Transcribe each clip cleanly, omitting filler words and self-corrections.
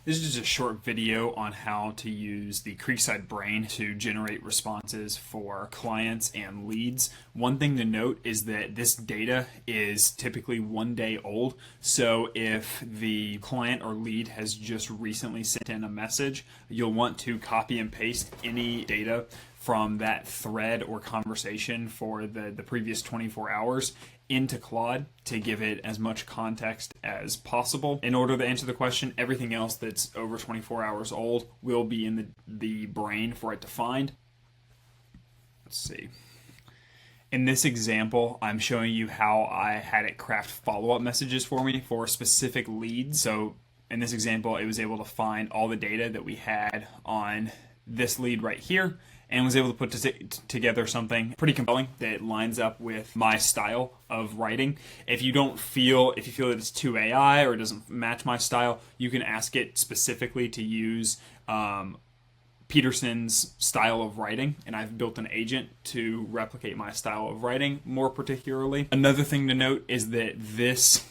This is just a short video on how to use the Creekside brain to generate responses for clients and leads. One thing to note is that this data is typically 1 day old. So if the client or lead has just recently sent in a message, you'll want to copy and paste any data from that thread or conversation for the previous 24 hours into Claude to give it as much context as possible. In order to answer the question, everything else that's over 24 hours old will be in the brain for it to find. Let's see. In this example, I'm showing you how I had it craft follow-up messages for me for specific leads. So in this example, it was able to find all the data that we had on this lead right here, and was able to put together something pretty compelling that lines up with my style of writing. If you feel that it's too AI or it doesn't match my style, you can ask it specifically to use Peterson's style of writing, and I've built an agent to replicate my style of writing more particularly. Another thing to note is that this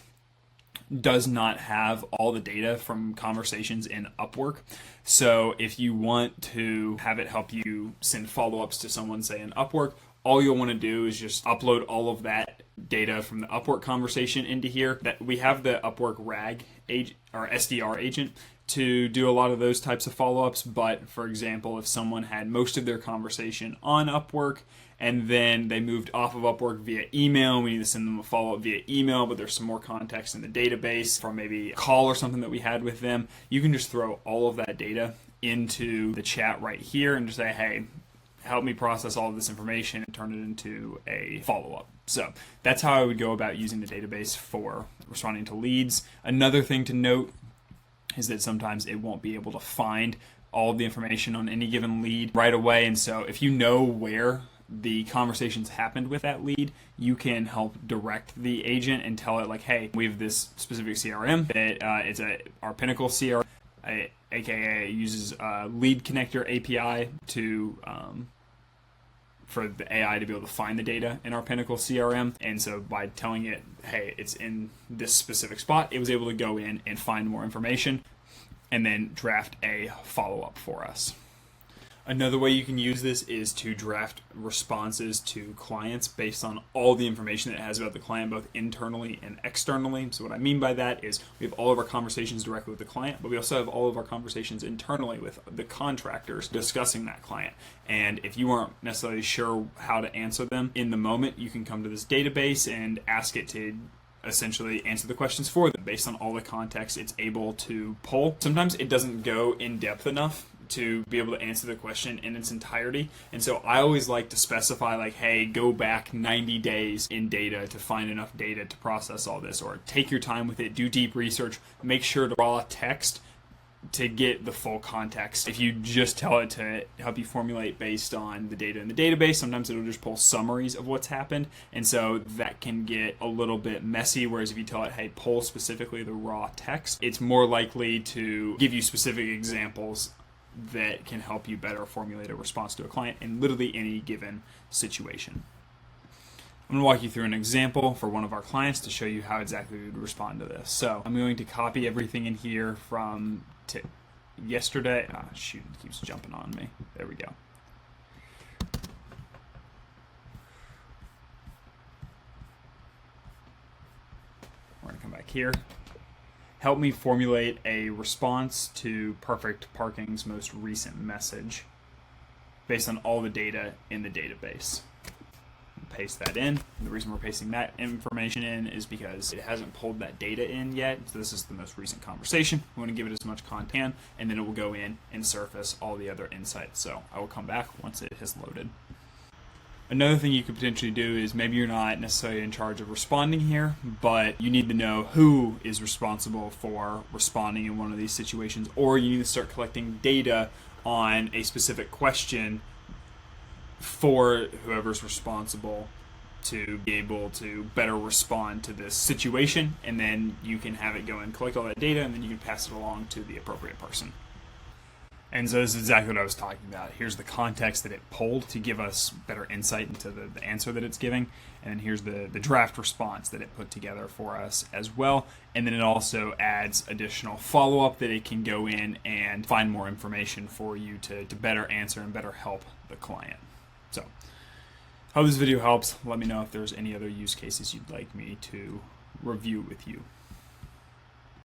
does not have all the data from conversations in Upwork. So if you want to have it help you send follow-ups to someone, say in Upwork, all you'll want to do is just upload all of that data from the Upwork conversation into here. That we have the Upwork RAG agent or SDR agent to do a lot of those types of follow-ups. But for example, if someone had most of their conversation on Upwork and then they moved off of Upwork via email, we need to send them a follow-up via email, but there's some more context in the database from maybe a call or something that we had with them, you can just throw all of that data into the chat right here and just say, hey, help me process all of this information and turn it into a follow-up. So that's how I would go about using the database for responding to leads. Another thing to note is that sometimes it won't be able to find all of the information on any given lead right away. And so if you know where the conversations happened with that lead, you can help direct the agent and tell it like, hey, we have this specific CRM that it's our Pinnacle CRM, aka uses a lead connector API to for the AI to be able to find the data in our Pinnacle CRM. And so by telling it, hey, it's in this specific spot, it was able to go in and find more information and then draft a follow-up for us. Another way you can use this is to draft responses to clients based on all the information that it has about the client, both internally and externally. So what I mean by that is we have all of our conversations directly with the client, but we also have all of our conversations internally with the contractors discussing that client. And if you aren't necessarily sure how to answer them in the moment, you can come to this database and ask it to essentially answer the questions for them based on all the context it's able to pull. Sometimes it doesn't go in depth enough to be able to answer the question in its entirety. And so I always like to specify like, hey, go back 90 days in data to find enough data to process all this, or take your time with it, do deep research, make sure to raw text to get the full context. If you just tell it to help you formulate based on the data in the database, sometimes it'll just pull summaries of what's happened. And so that can get a little bit messy. Whereas if you tell it, hey, pull specifically the raw text, it's more likely to give you specific examples that can help you better formulate a response to a client in literally any given situation. I'm going to walk you through an example for one of our clients to show you how exactly we would respond to this. So I'm going to copy everything in here from yesterday. Shoot, it keeps jumping on me. There we go. We're going to come back here. Help me formulate a response to Perfect Parking's most recent message based on all the data in the database. Paste that in. The reason we're pasting that information in is because it hasn't pulled that data in yet. So this is the most recent conversation. We want to give it as much content, and then it will go in and surface all the other insights. So I will come back once it has loaded. Another thing you could potentially do is maybe you're not necessarily in charge of responding here, but you need to know who is responsible for responding in one of these situations, or you need to start collecting data on a specific question for whoever's responsible to be able to better respond to this situation, and then you can have it go and collect all that data, and then you can pass it along to the appropriate person. And so this is exactly what I was talking about. Here's the context that it pulled to give us better insight into the answer that it's giving. And then here's the draft response that it put together for us as well. And then it also adds additional follow-up that it can go in and find more information for you to better answer and better help the client. So, hope this video helps. Let me know if there's any other use cases you'd like me to review with you.